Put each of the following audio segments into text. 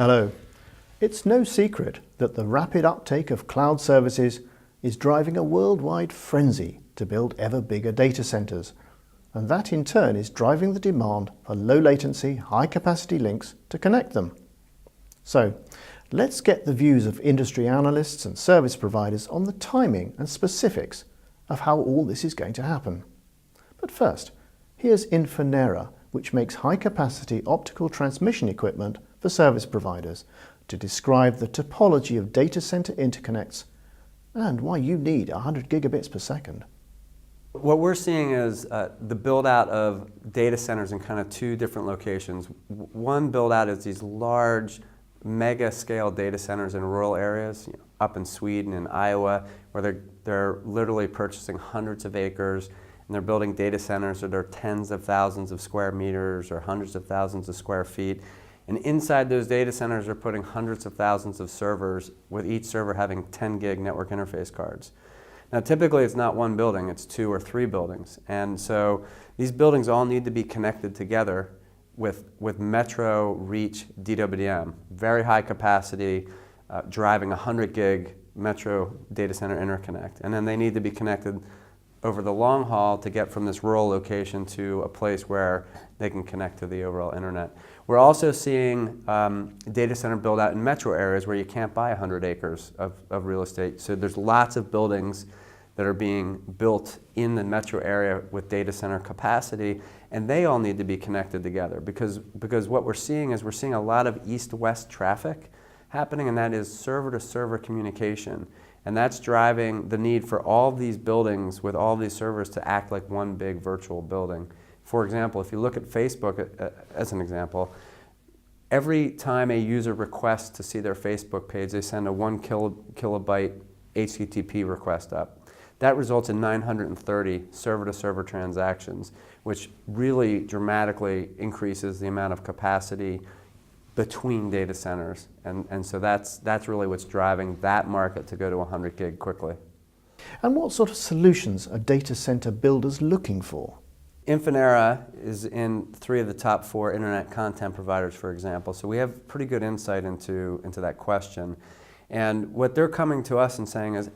Hello. It's no secret that the rapid uptake of cloud services is driving a worldwide frenzy to build ever bigger data centers, and that in turn is driving the demand for low latency, high capacity links to connect them. So, let's get the views of industry analysts and service providers on the timing and specifics of how all this is going to happen. But first, here's Infinera, which makes high capacity optical transmission equipment for service providers, to describe the topology of data center interconnects and why you need 100 gigabits per second. What we're seeing is the build out of data centers in kind of two different locations. One build out is these large mega scale data centers in rural areas, up in Sweden and Iowa, where they're literally purchasing hundreds of acres and they're building data centers that are tens of thousands of square meters or hundreds of thousands of square feet. And inside those data centers are putting hundreds of thousands of servers, with each server having 10 gig network interface cards. Now typically it's not one building, it's 2 or 3 buildings. And so these buildings all need to be connected together with metro reach DWDM, very high capacity, driving 100 gig metro data center interconnect. And then they need to be connected over the long haul to get from this rural location to a place where they can connect to the overall internet. We're also seeing data center build out in metro areas where you can't buy 100 acres of real estate. So there's lots of buildings that are being built in the metro area with data center capacity, and they all need to be connected together because what we're seeing is a lot of east-west traffic happening, and that is server-to-server communication. And that's driving the need for all these buildings with all these servers to act like one big virtual building. For example, if you look at Facebook as an example, every time a user requests to see their Facebook page, they send a 1 kilobyte HTTP request up. That results in 930 server-to-server transactions, which really dramatically increases the amount of capacity between data centers. And so that's really what's driving that market to go to 100 gig quickly. And what sort of solutions are data center builders looking for? Infinera is in 3 of the top 4 internet content providers, for example, so we have pretty good insight into that question. And what they're coming to us and saying is,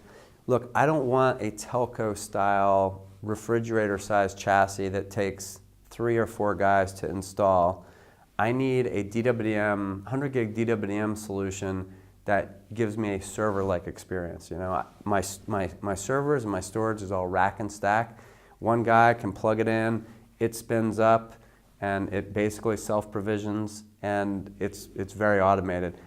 look, I don't want a telco-style, refrigerator-sized chassis that takes 3 or 4 guys to install. I need a DWDM, 100 gig DWDM solution that gives me a server-like experience. You know, my servers and my storage is all rack and stack. One guy can plug it in, it spins up, and it basically self-provisions, and it's very automated.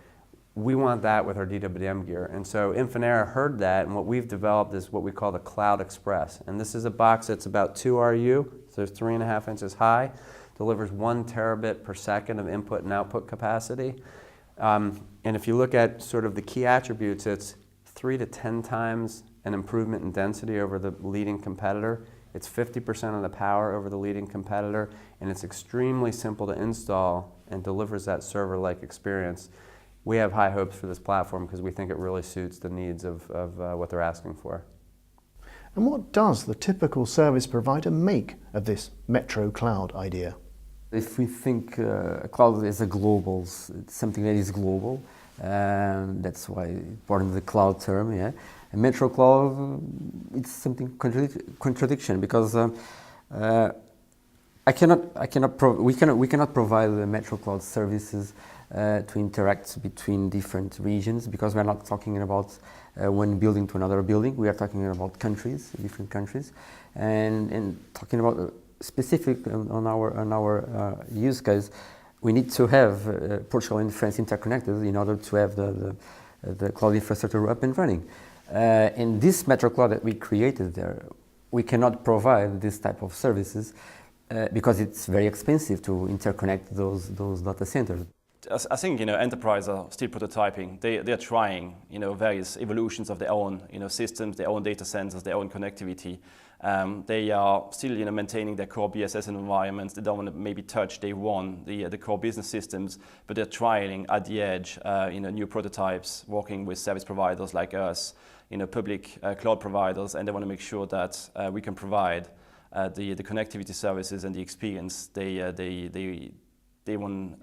We want that with our DWDM gear. And so Infinera heard that, and what we've developed is what we call the Cloud Express. And this is a box that's about 2 RU, so it's 3.5 inches high, delivers 1 terabit per second of input and output capacity. And if you look at sort of the key attributes, it's 3 to 10 times an improvement in density over the leading competitor. It's 50% of the power over the leading competitor, and it's extremely simple to install and delivers that server-like experience. We have high hopes for this platform because we think it really suits the needs of what they're asking for. And what does the typical service provider make of this metro cloud idea? If we think cloud is it's something that is global, that's why part of the cloud term, yeah. And metro cloud, it's something contradiction because we cannot provide the metro cloud services to interact between different regions, because we are not talking about one building to another building. We are talking about countries, different countries, and talking about specific on our use case. We need to have Portugal and France interconnected in order to have the cloud infrastructure up and running. In this metro cloud that we created there, we cannot provide this type of services because it's very expensive to interconnect those data centers. I think enterprises are still prototyping. They're trying various evolutions of their own systems, their own data centers, their own connectivity. They are still maintaining their core BSS environments. They don't want to maybe touch day one the core business systems, but they're trialing at the edge new prototypes, working with service providers like us, public cloud providers, and they want to make sure that we can provide the connectivity services and the experience they want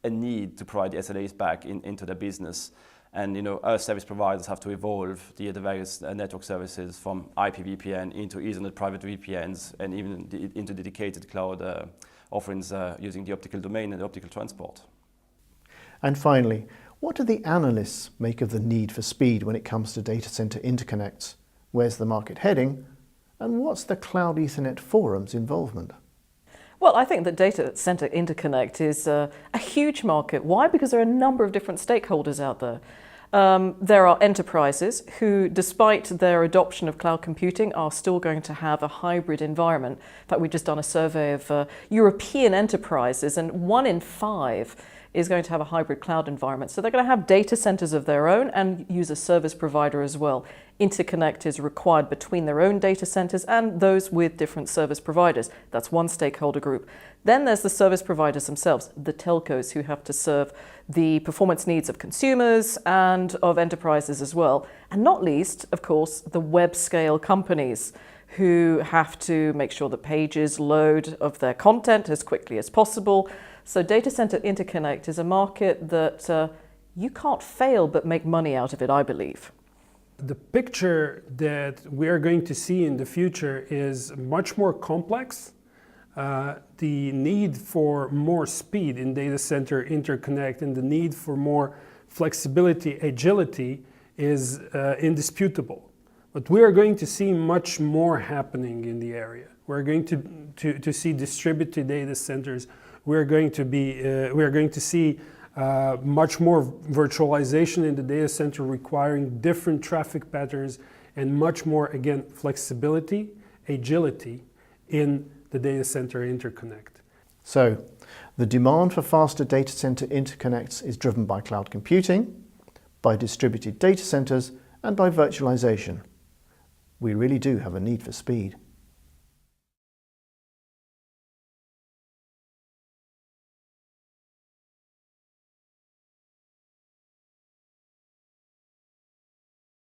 a need to provide the SLAs back into their business. And us service providers have to evolve the various network services from IPVPN into Ethernet private VPNs and even into dedicated cloud offerings using the optical domain and the optical transport. And finally, what do the analysts make of the need for speed when it comes to data center interconnects? Where's the market heading? And what's the Cloud Ethernet Forum's involvement? Well, I think that data center interconnect is a huge market. Why? Because there are a number of different stakeholders out there. There are enterprises who, despite their adoption of cloud computing, are still going to have a hybrid environment. In fact, we've just done a survey of European enterprises, and 1 in 5 is going to have a hybrid cloud environment. So they're going to have data centers of their own and use a service provider as well. Interconnect is required between their own data centers and those with different service providers. That's one stakeholder group. Then there's the service providers themselves, the telcos, who have to serve the performance needs of consumers and of enterprises as well. And not least, of course, the web scale companies who have to make sure that pages load of their content as quickly as possible. So data center interconnect is a market that you can't fail but make money out of it, I believe. The picture that we are going to see in the future is much more complex. The need for more speed in data center interconnect and the need for more flexibility, agility is indisputable. But we are going to see much more happening in the area. We're going to see distributed data centers. We're going to see much more virtualization in the data center, requiring different traffic patterns and much more, again, flexibility, agility in the data center interconnect. So, the demand for faster data center interconnects is driven by cloud computing, by distributed data centers, and by virtualization. We really do have a need for speed.